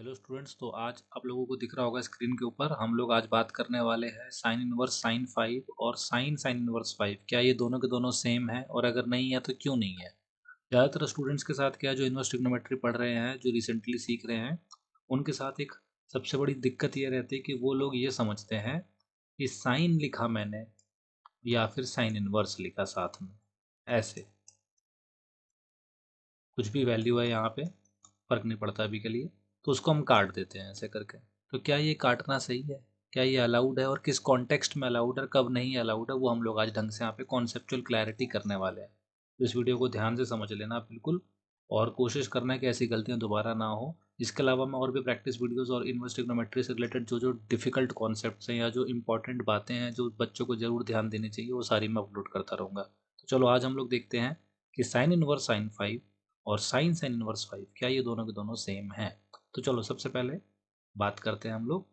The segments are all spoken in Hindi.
Hello students. तो आज आप लोगों को दिख रहा होगा स्क्रीन के ऊपर हम लोग आज बात करने वाले हैं साइन इनवर्स साइन 5 और साइन साइन इनवर्स 5। क्या ये दोनों के दोनों सेम है, और अगर नहीं है तो क्यों नहीं है। ज़्यादातर स्टूडेंट्स के साथ क्या है, जो इनवर्स ट्रिग्नोमेट्री पढ़ रहे हैं, जो रिसेंटली सीख रहे हैं, उनके साथ एक सबसे बड़ी दिक्कत ये रहती है कि वो लोग ये समझते हैं कि साइन लिखा मैंने या फिर साइन इनवर्स लिखा साथ में, ऐसे कुछ भी वैल्यू है यहाँ पे, फर्क नहीं पड़ता अभी के लिए, तो उसको हम काट देते हैं ऐसे करके। तो क्या ये काटना सही है, क्या ये अलाउड है, और किस कॉन्टेक्स्ट में अलाउड है, कब नहीं अलाउड है, वो हम लोग आज ढंग से यहाँ पे कॉन्सेप्चुअल क्लैरिटी करने वाले हैं। तो इस वीडियो को ध्यान से समझ लेना बिल्कुल, और कोशिश करना है कि ऐसी गलतियाँ दोबारा ना हो। इसके अलावा मैं और भी प्रैक्टिस वीडियोस और इनवर्स ट्रिग्नोमेट्री से रिलेटेड जो जो डिफिकल्ट कॉन्सेप्ट्स हैं या जो इंपॉर्टेंट बातें हैं जो बच्चों को जरूर ध्यान देनी चाहिए, वो सारी मैं अपलोड करता रहूँगा। तो चलो आज हम लोग देखते हैं कि साइन इनवर्स साइन 5 और साइन साइन इनवर्स 5 क्या ये दोनों के दोनों सेम हैं। तो चलो सबसे पहले बात करते हैं हम लोग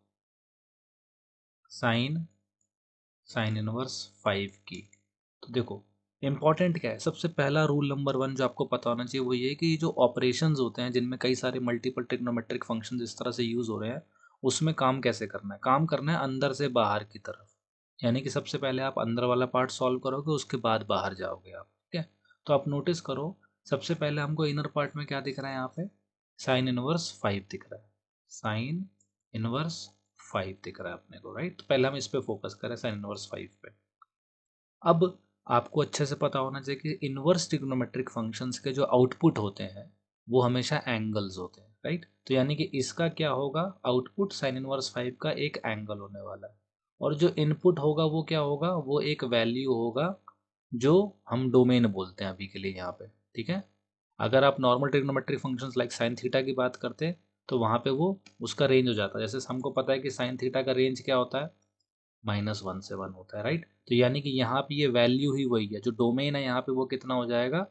साइन साइन इनवर्स 5 की। तो देखो इंपॉर्टेंट क्या है, सबसे पहला रूल नंबर 1 जो आपको पता होना चाहिए वो ये कि जो ऑपरेशंस होते हैं जिनमें कई सारे मल्टीपल ट्रिग्नोमेट्रिक फंक्शंस इस तरह से यूज हो रहे हैं, उसमें काम कैसे करना है। काम करना है अंदर से बाहर की तरफ, यानी कि सबसे पहले आप अंदर वाला पार्ट सॉल्व करोगे, उसके बाद बाहर जाओगे आप। ठीक है, तो आप नोटिस करो सबसे पहले हमको इनर पार्ट में क्या दिख रहा है, यहाँ पे साइन इनवर्स 5 दिख रहा है। साइन इनवर्स 5 दिख रहा है अपने को, राइट। तो पहले हम इस पे फोकस करें, साइन इनवर्स 5 पे। अब आपको अच्छे से पता होना चाहिए कि इनवर्स ट्रिग्नोमेट्रिक फंक्शंस के जो आउटपुट होते हैं वो हमेशा एंगल्स होते हैं, राइट। तो यानी कि इसका क्या होगा, आउटपुट साइन इनवर्स 5 का एक एंगल होने वाला है, और जो इनपुट होगा वो क्या होगा, वो एक वैल्यू होगा जो हम डोमेन बोलते हैं अभी के लिए यहाँ पे। ठीक है, अगर आप normal trigonometric functions like sine theta की बात करते हैं तो वहाँ पे वो उसका रेंज हो जाता है। जैसे हमको पता है कि साइन थीटा का रेंज क्या होता है, -1 से 1 होता है, राइट। तो यानी कि यहाँ पे ये वैल्यू ही वही है, जो डोमेन है यहाँ पे वो कितना हो जाएगा,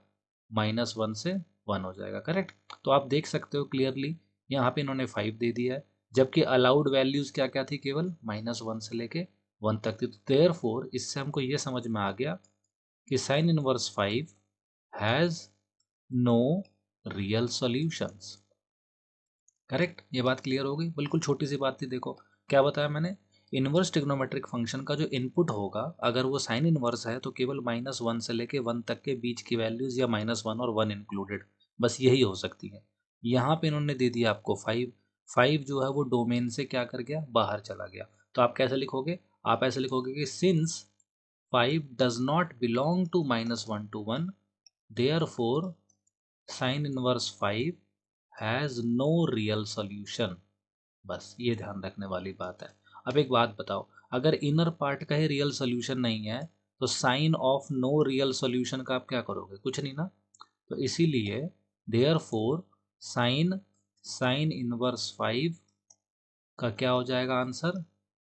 -1 से 1 हो जाएगा, करेक्ट। तो आप देख सकते हो क्लियरली यहाँ पे इन्होंने 5 दे दिया है, जबकि अलाउड वैल्यूज क्या क्या थी, केवल -1 से लेके 1 तक थी। तो देयरफॉर इससे हमको ये समझ में आ गया कि sine inverse 5 has no real solutions. Correct, ये बात क्लियर हो गई। बिल्कुल छोटी सी बात थी, देखो क्या बताया मैंने, इनवर्स ट्रिग्नोमेट्रिक फंक्शन का जो इनपुट होगा अगर वो साइन इनवर्स है तो केवल -1 से लेके 1 तक के बीच की वैल्यूज, या -1 और 1 इंक्लूडेड, बस यही हो सकती है। यहाँ पे इन्होंने दे दिया आपको 5। 5 जो है वो डोमेन से क्या कर गया, बाहर चला गया। तो आप कैसे लिखोगे, आप ऐसे लिखोगे कि since 5 does not belong to -1 to 1, therefore sine inverse 5 has no real solution. बस ये ध्यान रखने वाली बात है। अब एक बात बताओ, अगर इनर पार्ट का ही रियल सॉल्यूशन नहीं है तो sine of no real solution का आप क्या करोगे, कुछ नहीं ना। तो इसीलिए therefore sine sine inverse 5 का क्या हो जाएगा आंसर,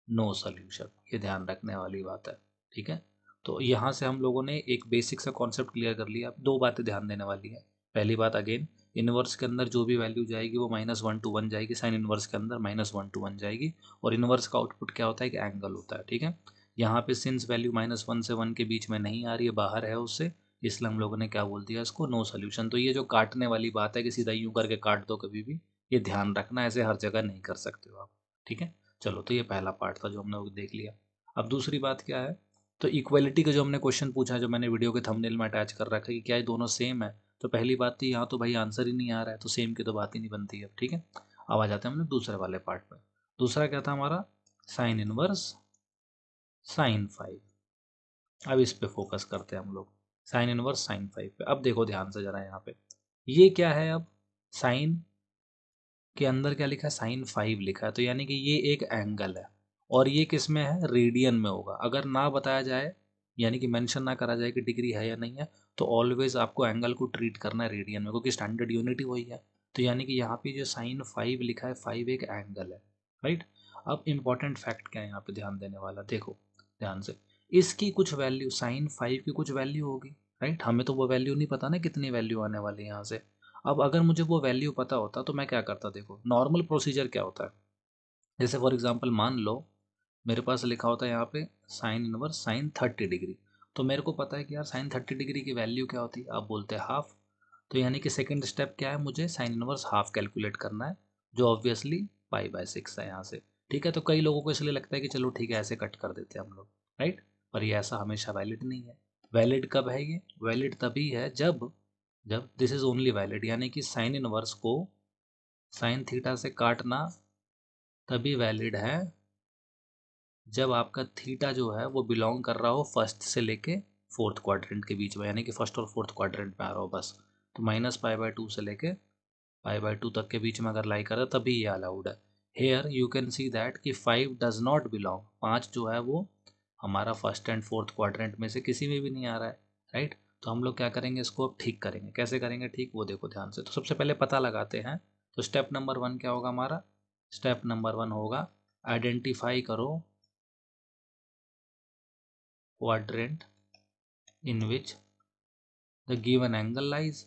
नो सॉल्यूशन। ये ध्यान रखने वाली बात है, ठीक है। तो यहाँ से हम लोगों ने एक बेसिक सा कॉन्सेप्ट क्लियर कर लिया। अब दो बातें ध्यान देने वाली है। पहली बात, अगेन इनवर्स के अंदर जो भी वैल्यू जाएगी वो -1 to 1 जाएगी, साइन इनवर्स के अंदर -1 to 1 जाएगी, और इनवर्स का आउटपुट क्या होता है, कि एंगल होता है, ठीक है। यहाँ पे सिंस वैल्यू -1 से 1 के बीच में नहीं आ रही है, बाहर है उससे, इसलिए हम लोगों ने क्या बोल दिया इसको, नो सोल्यूशन। तो ये जो काटने वाली बात है कि सीधा यूं करके काट दो कभी भी, ये ध्यान रखना, ऐसे हर जगह नहीं कर सकते हो आप। ठीक है, चलो तो ये पहला पार्ट था जो हमने वो देख लिया। अब दूसरी बात क्या है, तो इक्वलिटी का जो हमने क्वेश्चन पूछा, जो मैंने वीडियो के थंबनेल में अटैच कर रखा है कि क्या ये दोनों सेम है, तो पहली बात तो यहाँ तो भाई आंसर ही नहीं आ रहा है, तो सेम की तो बात ही नहीं बनती है। ठीक है, अब आ जाते हैं हम लोग दूसरे वाले पार्ट पर। दूसरा क्या था हमारा, साइन इनवर्स साइन 5। अब इस पे फोकस करते हैं हम लोग, साइन इनवर्स साइन 5 पे। अब देखो ध्यान से जरा यहाँ पे, ये क्या है, अब साइन के अंदर क्या लिखा है, साइन 5 लिखा है, तो यानी कि ये एक एंगल है, और ये किस में है, रेडियन में होगा। अगर ना बताया जाए, यानी कि मेंशन ना करा जाए कि डिग्री है या नहीं है, तो ऑलवेज आपको एंगल को ट्रीट करना है रेडियन में, क्योंकि स्टैंडर्ड यूनिट ही वही है। तो यानी कि यहाँ पे जो साइन 5 लिखा है, 5 एक एंगल है, राइट। अब इंपॉर्टेंट फैक्ट क्या है यहाँ पे ध्यान देने वाला, देखो ध्यान से, इसकी कुछ वैल्यू, साइन 5 की कुछ वैल्यू होगी, राइट। हमें तो वो वैल्यू नहीं पता ना कितनी वैल्यू आने वाली है यहाँ से। अब अगर मुझे वो वैल्यू पता होता तो मैं क्या करता, देखो नॉर्मल प्रोसीजर क्या होता है, जैसे फॉर एग्जांपल मान लो मेरे पास लिखा होता है यहाँ पे साइन इनवर्स साइन 30 डिग्री, तो मेरे को पता है कि यार साइन 30 डिग्री की वैल्यू क्या होती है, आप बोलते हैं हाफ। तो यानी कि सेकंड स्टेप क्या है, मुझे साइन इनवर्स हाफ कैलकुलेट करना है, जो ऑब्वियसली पाई/6 है यहाँ से। ठीक है, तो कई लोगों को इसलिए लगता है कि चलो ठीक है ऐसे कट कर देते हैं हम लोग, राइट। पर ये ऐसा हमेशा वैलिड नहीं है। वैलिड कब है ये? वैलिड तभी है जब जब दिस इज ओनली वैलिड, यानी कि साइन इनवर्स को साइन थीटा से काटना तभी वैलिड है जब आपका थीटा जो है वो बिलोंग कर रहा हो फर्स्ट से लेके फोर्थ क्वाड्रेंट के बीच में, यानी कि फर्स्ट और फोर्थ क्वाड्रेंट में आ रहा हो बस। तो -π/2 से लेके π/2 तक के बीच में अगर लाई कर रहा है तभी ये अलाउड है। Here you can see that कि 5 डज नॉट बिलोंग, 5 जो है वो हमारा फर्स्ट एंड फोर्थ क्वाड्रेंट में से किसी में भी नहीं आ रहा है, राइट। तो हम लोग क्या करेंगे, इसको अब ठीक करेंगे। कैसे करेंगे ठीक, वो देखो ध्यान से। तो सबसे पहले पता लगाते हैं। तो स्टेप नंबर 1 क्या होगा हमारा? स्टेप नंबर 1 होगा आइडेंटिफाई करो quadrant in which the given angle lies।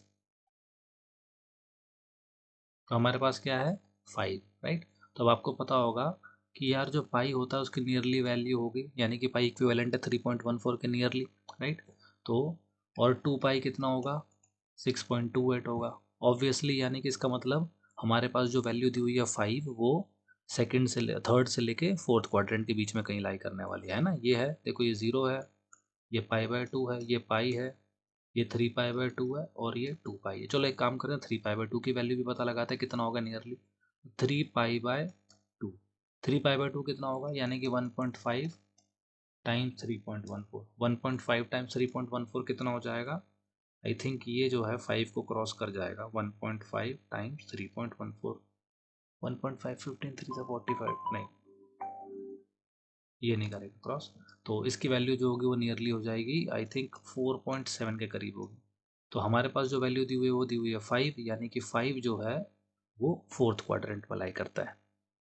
तो हमारे पास क्या है 5, राइट। तो अब आपको पता होगा कि यार जो पाई होता है उसकी नियरली वैल्यू होगी, यानी कि पाई इक्विवेलेंट है 3.14 के नियरली, राइट। तो और 2 पाई कितना होगा? 6.28 होगा ऑब्वियसली, यानी कि इसका मतलब हमारे पास जो वैल्यू दी हुई है 5 वो सेकंड से थर्ड से लेके फोर्थ क्वाड्रेंट के बीच में कहीं लाई करने वाली है ना। ये है, देखो ये 0 है, ये π/2 है, ये पाई है, ये 3π/2 है और ये 2 पाई है। चलो एक काम करें, 3π/2 की वैल्यू भी पता लगाते हैं कितना होगा नियरली। 3π/2, 3π/2 कितना होगा, यानी कि 1.5 टाइम्स 3.14, 1.5 टाइम्स 3.14 कितना हो जाएगा? आई थिंक ये जो है 5 को क्रॉस कर जाएगा। 1.5 टाइम्स 3.14, 1.5 15 3 से 45, नहीं ये नहीं करेगा क्रॉस। तो इसकी वैल्यू जो होगी वो नियरली हो जाएगी, आई थिंक 4.7 के करीब होगी। तो हमारे पास जो वैल्यू दी हुई है वो दी हुई है 5, यानी कि 5 जो है वो फोर्थ क्वाड्रेंट में लाई करता है।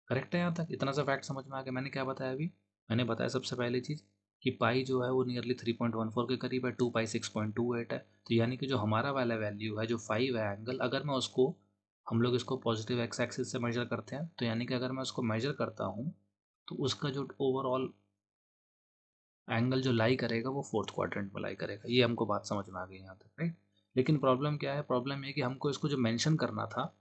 करेक्ट है यहाँ तक? इतना सा फैक्ट समझ में आ गया। मैंने क्या बताया अभी? मैंने बताया सबसे पहली चीज़ कि पाई जो है वो नियरली 3.14 के करीब है, 2 पाई 6.28 है। तो यानी कि जो हमारा वाला वैल्यू है जो 5 है एंगल, अगर मैं उसको, हम लोग इसको पॉजिटिव एक्स एक्सिस से मेजर करते हैं, तो यानी कि अगर मैं उसको मेजर करता हूँ तो उसका जो ओवरऑल एंगल जो लाई करेगा वो फोर्थ क्वाड्रेंट में लाई करेगा। ये हमको बात समझ में आ गई यहाँ तक, राइट। लेकिन प्रॉब्लम क्या है? प्रॉब्लम ये कि हमको इसको जो मेंशन करना था,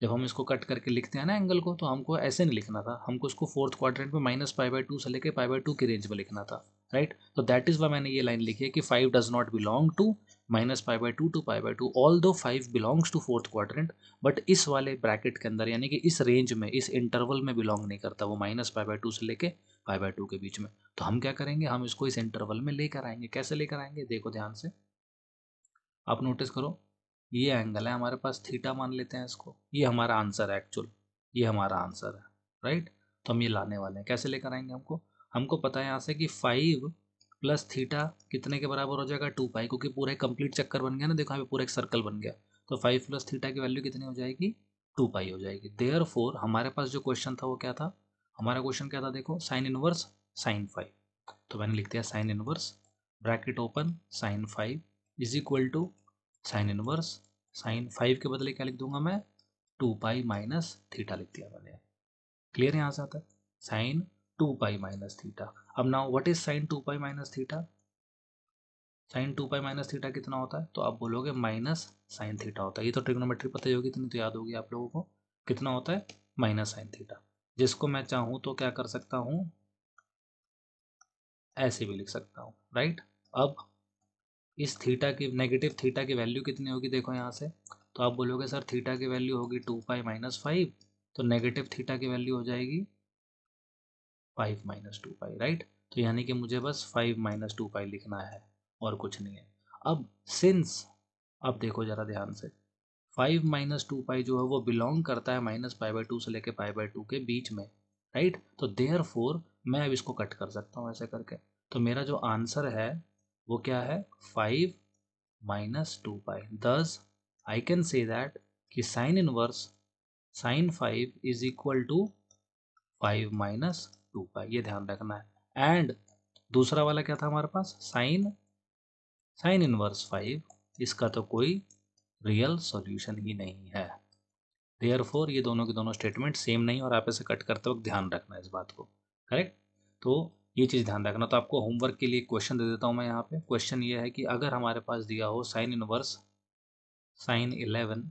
जब हम इसको कट करके लिखते हैं ना एंगल को, तो हमको ऐसे नहीं लिखना था, हमको इसको फोर्थ क्वाड्रेंट में -π/2 से लेके π/2 की रेंज में लिखना था, राइट। तो दैट इज वाई मैंने ये लाइन लिखी है कि 5 does not belong to -π/2 to π/2, although 5 belongs to fourth quadrant, but इस वाले ब्रैकेट के अंदर, यानी कि इस रेंज में, इस इंटरवल में बिलोंग नहीं करता वो, -π/2 से लेके π/2 के बीच में। तो हम क्या करेंगे, हम इसको इस इंटरवल में लेकर आएंगे। कैसे लेकर आएंगे देखो ध्यान से, आप नोटिस करो, ये एंगल है हमारे पास, थीटा मान लेते हैं इसको, ये हमारा आंसर है एक्चुअल, ये हमारा आंसर है, राइट। तो हम ये लाने वाले हैं। कैसे लेकर आएंगे? हमको हमको पता है यहाँ से कि 5 प्लस थीटा कितने के बराबर हो जाएगा? 2 पाई, क्योंकि पूरा एक कंप्लीट चक्कर बन गया ना, देखो यहाँ पे पूरा एक सर्कल बन गया। तो 5 प्लस थीटा की वैल्यू कितनी हो जाएगी? 2 पाई हो जाएगी। देयर फोर हमारे पास जो क्वेश्चन था वो क्या था? हमारा क्वेश्चन क्या था देखो, साइन इनवर्स साइन 5। तो मैंने लिख दिया sine inverse bracket open sine 5 is equal to sine inverse sine 5 के बदले क्या लिख दूंगा मैं? 2 पाई माइनस थीटा लिख दिया मैंने। क्लियर है यहाँ से आता है? Sine 2 pi minus theta. अब now what is sine 2 pi minus theta? Sine 2 pi minus theta कितना होता है? तो आप बोलोगे माइनस साइन थीटा होता है। ये तो ट्रिग्नोमेट्री पता ही होगी, इतनी तो याद होगी आप लोगों को। कितना होता है? माइनस साइन थीटा, जिसको मैं चाहूँ तो क्या कर सकता हूँ, ऐसे भी लिख सकता हूँ, राइट। अब इस थीटा की, नेगेटिव थीटा की वैल्यू कितनी होगी देखो यहाँ से। तो आप बोलोगे सर थीटा की वैल्यू होगी 2 पाई माइनस 5, तो नेगेटिव थीटा की वैल्यू हो जाएगी 5 - 2 पाई, राइट। तो यानी कि मुझे बस 5 - 2 पाई लिखना है और कुछ नहीं है। अब सिंस, अब देखो जरा ध्यान से, 5 - 2 पाई जो है वो बिलोंग करता है -π/2 से लेके π/2 के बीच में, राइट। तो देयर फोर मैं अब इसको कट कर सकता हूँ ऐसे करके। तो मेरा जो आंसर है वो क्या है? 5 - 2 pi. Thus I can say that कि sine inverse sine 5 is equal to 5 - 2 pi. ये ध्यान रखना है। एंड दूसरा वाला क्या था हमारे पास? साइन साइन इनवर्स 5, इसका तो कोई रियल सॉल्यूशन ही नहीं है। देयरफॉर ये दोनों के दोनों स्टेटमेंट सेम नहीं, और आप इसे कट करते वक्त ध्यान रखना है इस बात को, करेक्ट। तो ये चीज़ ध्यान रखना। तो आपको होमवर्क के लिए क्वेश्चन दे देता हूँ मैं यहाँ पे। क्वेश्चन ये है कि अगर हमारे पास दिया हो साइन इनवर्स साइन 11,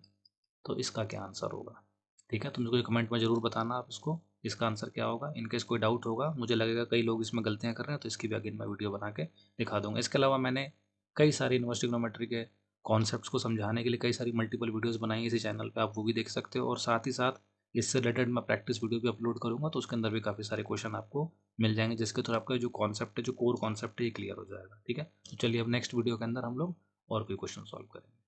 तो इसका क्या आंसर होगा? ठीक है, तो मुझे कमेंट में ज़रूर बताना आप इसको, इसका आंसर क्या होगा। इनकेस कोई डाउट होगा, मुझे लगेगा कई लोग इसमें गलतियाँ कर रहे हैं, तो इसकी भी अगेन मैं वीडियो बना के दिखा दूँगा। इसके अलावा मैंने कई सारी इनवर्स ट्रिग्नोमेट्री के कॉन्सेप्ट्स को समझाने के लिए कई सारी मल्टीपल वीडियोज़ बनाई है इसी चैनल पे, आप वो भी देख सकते हो। और साथ ही साथ इससे रिलेटेड मैं प्रैक्टिस वीडियो भी अपलोड करूँगा, तो उसके अंदर भी काफ़ी सारे क्वेश्चन आपको मिल जाएंगे, जिसके थ्रू आपका जो कॉन्सेप्ट है, जो कोर कॉन्सेप्ट है, ये क्लियर हो जाएगा। ठीक है, तो चलिए अब नेक्स्ट वीडियो के अंदर हम लोग और कोई क्वेश्चन सॉल्व करेंगे।